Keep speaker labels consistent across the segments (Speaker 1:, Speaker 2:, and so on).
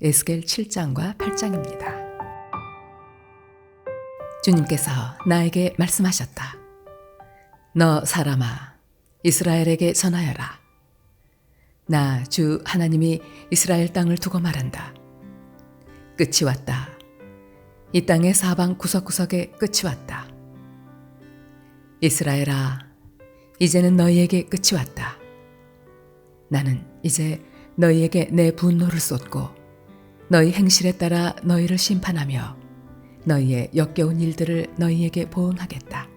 Speaker 1: 에스겔 7장과 8장입니다. 주님께서 나에게 말씀하셨다. 너 사람아, 이스라엘에게 전하여라. 나 주 하나님이 이스라엘 땅을 두고 말한다. 끝이 왔다. 이 땅의 사방 구석구석에 끝이 왔다. 이스라엘아, 이제는 너희에게 끝이 왔다. 나는 이제 너희에게 내 분노를 쏟고 너희 행실에 따라 너희를 심판하며 너희의 역겨운 일들을 너희에게 보응하겠다.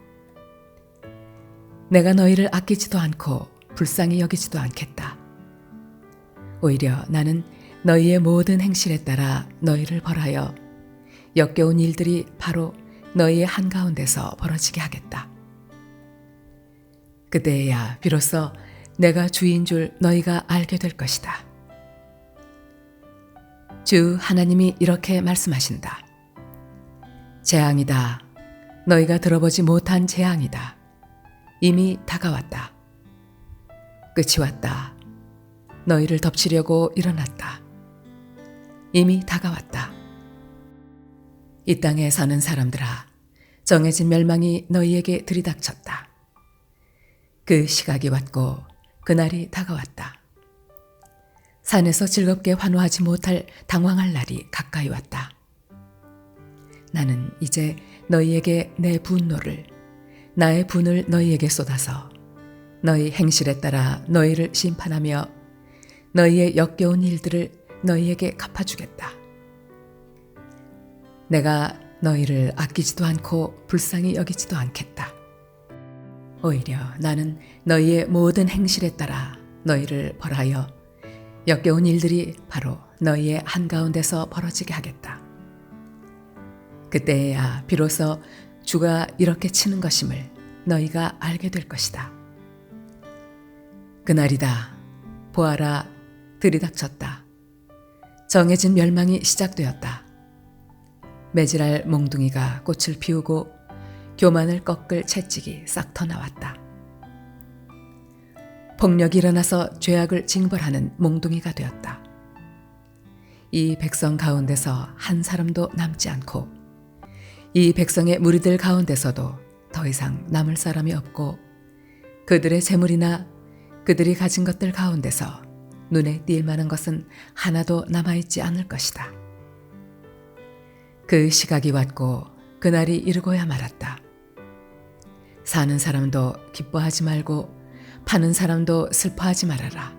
Speaker 1: 내가 너희를 아끼지도 않고 불쌍히 여기지도 않겠다. 오히려 나는 너희의 모든 행실에 따라 너희를 벌하여 역겨운 일들이 바로 너희의 한가운데서 벌어지게 하겠다. 그때야 비로소 내가 주인 줄 너희가 알게 될 것이다. 주 하나님이 이렇게 말씀하신다. 재앙이다. 너희가 들어보지 못한 재앙이다. 이미 다가왔다. 끝이 왔다. 너희를 덮치려고 일어났다. 이미 다가왔다. 이 땅에 사는 사람들아, 정해진 멸망이 너희에게 들이닥쳤다. 그 시각이 왔고 그날이 다가왔다. 산에서 즐겁게 환호하지 못할 당황할 날이 가까이 왔다. 나는 이제 너희에게 내 분노를, 나의 분을 너희에게 쏟아서 너희 행실에 따라 너희를 심판하며 너희의 역겨운 일들을 너희에게 갚아주겠다. 내가 너희를 아끼지도 않고 불쌍히 여기지도 않겠다. 오히려 나는 너희의 모든 행실에 따라 너희를 벌하여 역겨운 일들이 바로 너희의 한가운데서 벌어지게 하겠다. 그때야 비로소 주가 이렇게 치는 것임을 너희가 알게 될 것이다. 그날이다. 보아라, 들이닥쳤다. 정해진 멸망이 시작되었다. 매질할 몽둥이가 꽃을 피우고 교만을 꺾을 채찍이 싹 터나왔다. 폭력이 일어나서 죄악을 징벌하는 몽둥이가 되었다. 이 백성 가운데서 한 사람도 남지 않고 이 백성의 무리들 가운데서도 더 이상 남을 사람이 없고 그들의 재물이나 그들이 가진 것들 가운데서 눈에 띌 만한 것은 하나도 남아있지 않을 것이다. 그 시각이 왔고 그날이 이르고야 말았다. 사는 사람도 기뻐하지 말고 파는 사람도 슬퍼하지 말아라.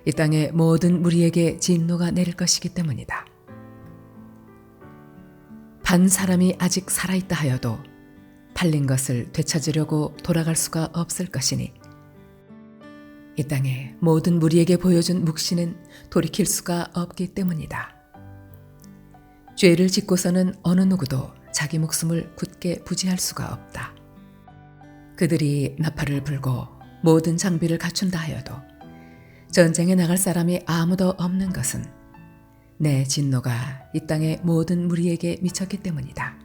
Speaker 1: 이 땅의 모든 무리에게 진노가 내릴 것이기 때문이다. 반 사람이 아직 살아있다 하여도 팔린 것을 되찾으려고 돌아갈 수가 없을 것이니 이 땅의 모든 무리에게 보여준 묵시는 돌이킬 수가 없기 때문이다. 죄를 짓고서는 어느 누구도 자기 목숨을 굳게 부지할 수가 없다. 그들이 나팔을 불고 모든 장비를 갖춘다 하여도 전쟁에 나갈 사람이 아무도 없는 것은 내 진노가 이 땅의 모든 무리에게 미쳤기 때문이다.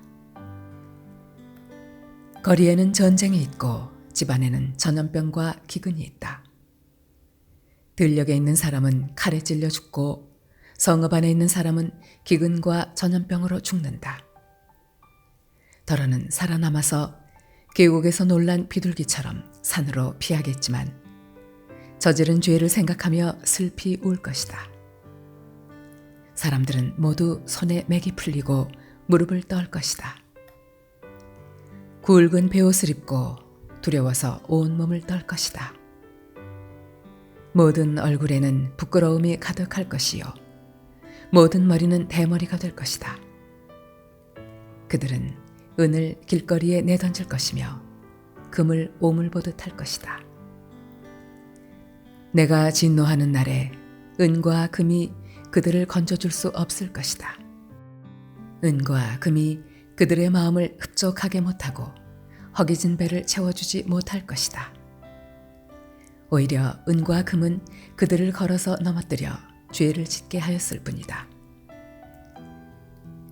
Speaker 1: 거리에는 전쟁이 있고 집안에는 전염병과 기근이 있다. 들녘에 있는 사람은 칼에 찔려 죽고 성읍 안에 있는 사람은 기근과 전염병으로 죽는다. 더러는 살아남아서 계곡에서 놀란 비둘기처럼 산으로 피하겠지만 저지른 죄를 생각하며 슬피 울 것이다. 사람들은 모두 손에 맥이 풀리고 무릎을 떨 것이다. 굵은 베옷을 입고 두려워서 온몸을 떨 것이다. 모든 얼굴에는 부끄러움이 가득할 것이요 모든 머리는 대머리가 될 것이다. 그들은 은을 길거리에 내던질 것이며 금을 오물 보듯 할 것이다. 내가 진노하는 날에 은과 금이 그들을 건져줄 수 없을 것이다. 은과 금이 그들의 마음을 흡족하게 못하고 허기진 배를 채워주지 못할 것이다. 오히려 은과 금은 그들을 걸어서 넘어뜨려 죄를 짓게 하였을 뿐이다.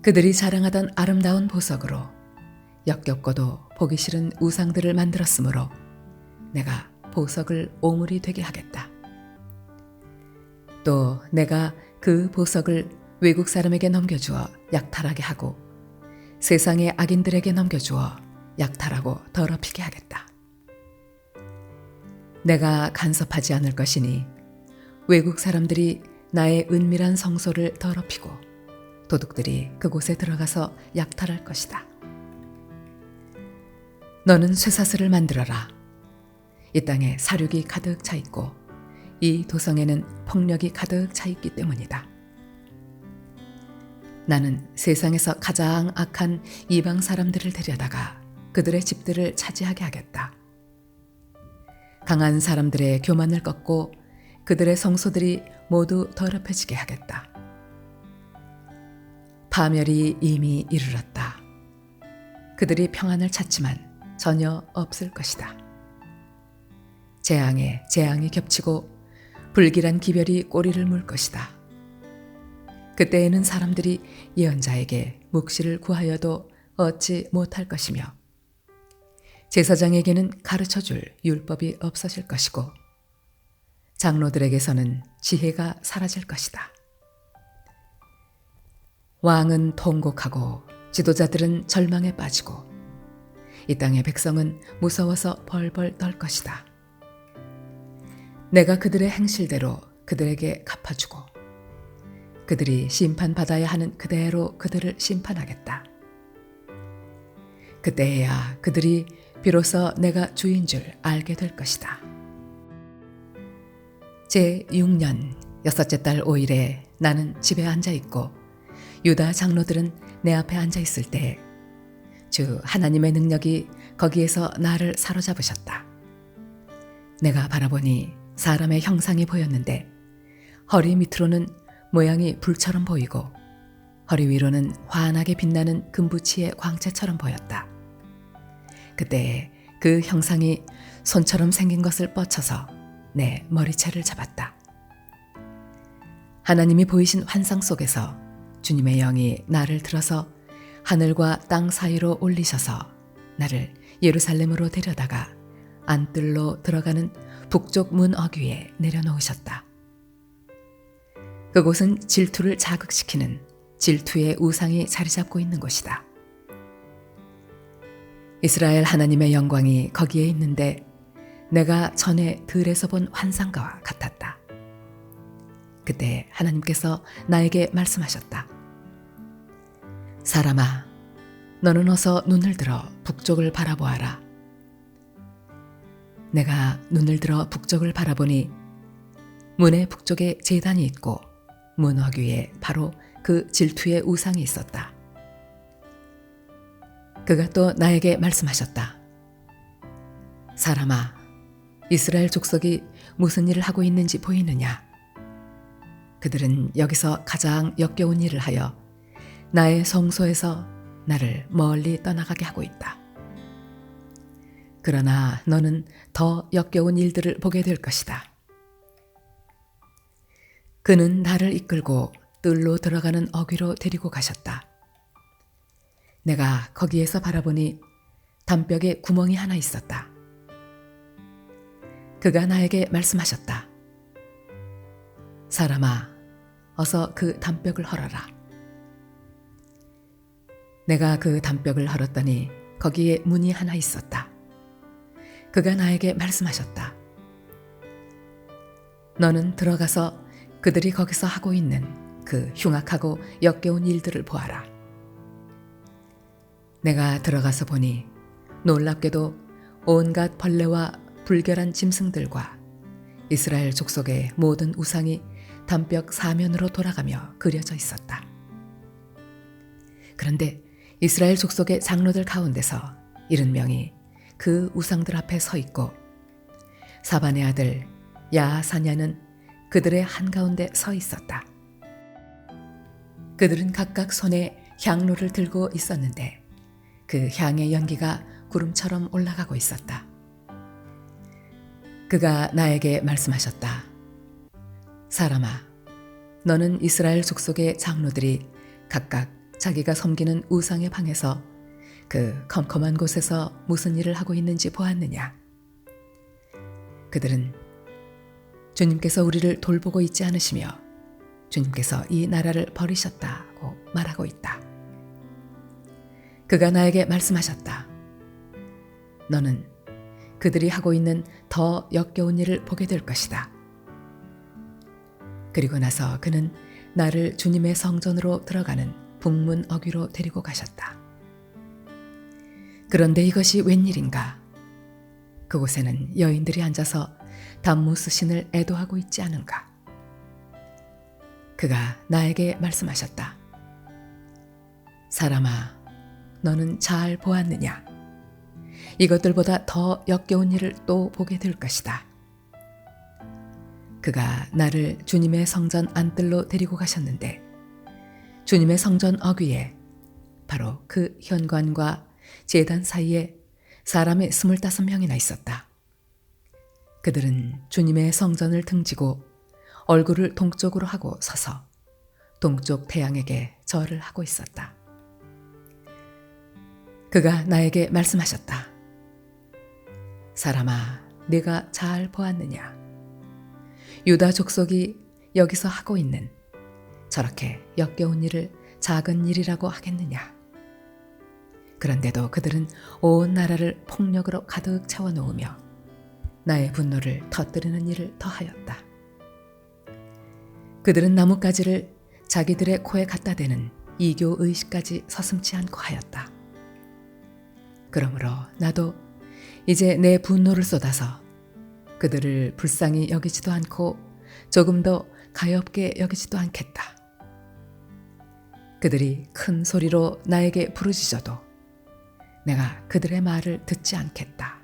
Speaker 1: 그들이 자랑하던 아름다운 보석으로 역겹고도 보기 싫은 우상들을 만들었으므로 내가 보석을 오물이 되게 하겠다. 또 내가 그 보석을 외국 사람에게 넘겨주어 약탈하게 하고 세상의 악인들에게 넘겨주어 약탈하고 더럽히게 하겠다. 내가 간섭하지 않을 것이니 외국 사람들이 나의 은밀한 성소를 더럽히고 도둑들이 그곳에 들어가서 약탈할 것이다. 너는 쇠사슬을 만들어라. 이 땅에 사륙이 가득 차 있고 이 도성에는 폭력이 가득 차 있기 때문이다. 나는 세상에서 가장 악한 이방 사람들을 데려다가 그들의 집들을 차지하게 하겠다. 강한 사람들의 교만을 꺾고 그들의 성소들이 모두 더럽혀지게 하겠다. 파멸이 이미 이르렀다. 그들이 평안을 찾지만 전혀 없을 것이다. 재앙에 재앙이 겹치고 불길한 기별이 꼬리를 물 것이다. 그때에는 사람들이 예언자에게 묵시를 구하여도 얻지 못할 것이며 제사장에게는 가르쳐줄 율법이 없어질 것이고 장로들에게서는 지혜가 사라질 것이다. 왕은 통곡하고 지도자들은 절망에 빠지고 이 땅의 백성은 무서워서 벌벌 떨 것이다. 내가 그들의 행실대로 그들에게 갚아주고 그들이 심판받아야 하는 그대로 그들을 심판하겠다. 그때야 그들이 비로소 내가 주인 줄 알게 될 것이다. 제6년 6째 달 5일에 나는 집에 앉아 있고 유다 장로들은 내 앞에 앉아 있을 때 주 하나님의 능력이 거기에서 나를 사로잡으셨다. 내가 바라보니 사람의 형상이 보였는데 허리 밑으로는 모양이 불처럼 보이고 허리 위로는 환하게 빛나는 금부치의 광채처럼 보였다. 그때 그 형상이 손처럼 생긴 것을 뻗쳐서 내 머리채를 잡았다. 하나님이 보이신 환상 속에서 주님의 영이 나를 들어서 하늘과 땅 사이로 올리셔서 나를 예루살렘으로 데려다가 안뜰로 들어가는 북쪽 문 어귀에 내려놓으셨다. 그곳은 질투를 자극시키는 질투의 우상이 자리 잡고 있는 곳이다. 이스라엘 하나님의 영광이 거기에 있는데 내가 전에 들에서 본 환상과 같았다. 그때 하나님께서 나에게 말씀하셨다. 사람아, 너는 어서 눈을 들어 북쪽을 바라보아라. 내가 눈을 들어 북쪽을 바라보니 문의 북쪽에 제단이 있고 문 어귀에 바로 그 질투의 우상이 있었다. 그가 또 나에게 말씀하셨다. 사람아, 이스라엘 족속이 무슨 일을 하고 있는지 보이느냐? 그들은 여기서 가장 역겨운 일을 하여 나의 성소에서 나를 멀리 떠나가게 하고 있다. 그러나 너는 더 역겨운 일들을 보게 될 것이다. 그는 나를 이끌고 뜰로 들어가는 어귀로 데리고 가셨다. 내가 거기에서 바라보니 담벽에 구멍이 하나 있었다. 그가 나에게 말씀하셨다. 사람아, 어서 그 담벽을 헐어라. 내가 그 담벽을 헐었더니 거기에 문이 하나 있었다. 그가 나에게 말씀하셨다. 너는 들어가서 그들이 거기서 하고 있는 그 흉악하고 역겨운 일들을 보아라. 내가 들어가서 보니 놀랍게도 온갖 벌레와 불결한 짐승들과 이스라엘 족속의 모든 우상이 담벽 사면으로 돌아가며 그려져 있었다. 그런데 이스라엘 족속의 장로들 가운데서 70명이 그 우상들 앞에 서 있고 사반의 아들 야사냐는 그들의 한가운데 서 있었다. 그들은 각각 손에 향로를 들고 있었는데 그 향의 연기가 구름처럼 올라가고 있었다. 그가 나에게 말씀하셨다. 사람아, 너는 이스라엘 족속의 장로들이 각각 자기가 섬기는 우상의 방에서 그 컴컴한 곳에서 무슨 일을 하고 있는지 보았느냐? 그들은 주님께서 우리를 돌보고 있지 않으시며 주님께서 이 나라를 버리셨다고 말하고 있다. 그가 나에게 말씀하셨다. 너는 그들이 하고 있는 더 역겨운 일을 보게 될 것이다. 그리고 나서 그는 나를 주님의 성전으로 들어가는 북문 어귀로 데리고 가셨다. 그런데 이것이 웬일인가? 그곳에는 여인들이 앉아서 담무스신을 애도하고 있지 않은가? 그가 나에게 말씀하셨다. 사람아, 너는 잘 보았느냐? 이것들보다 더 역겨운 일을 또 보게 될 것이다. 그가 나를 주님의 성전 안뜰로 데리고 가셨는데 주님의 성전 어귀에 바로 그 현관과 제단 사이에 사람이 25명이나 있었다. 그들은 주님의 성전을 등지고 얼굴을 동쪽으로 하고 서서 동쪽 태양에게 절을 하고 있었다. 그가 나에게 말씀하셨다. 사람아, 네가 잘 보았느냐? 유다 족속이 여기서 하고 있는 저렇게 역겨운 일을 작은 일이라고 하겠느냐? 그런데도 그들은 온 나라를 폭력으로 가득 채워놓으며 나의 분노를 터뜨리는 일을 더하였다. 그들은 나뭇가지를 자기들의 코에 갖다 대는 이교 의식까지 서슴지 않고 하였다. 그러므로 나도 이제 내 분노를 쏟아서 그들을 불쌍히 여기지도 않고 조금도 가엾게 여기지도 않겠다. 그들이 큰 소리로 나에게 부르짖어도 내가 그들의 말을 듣지 않겠다.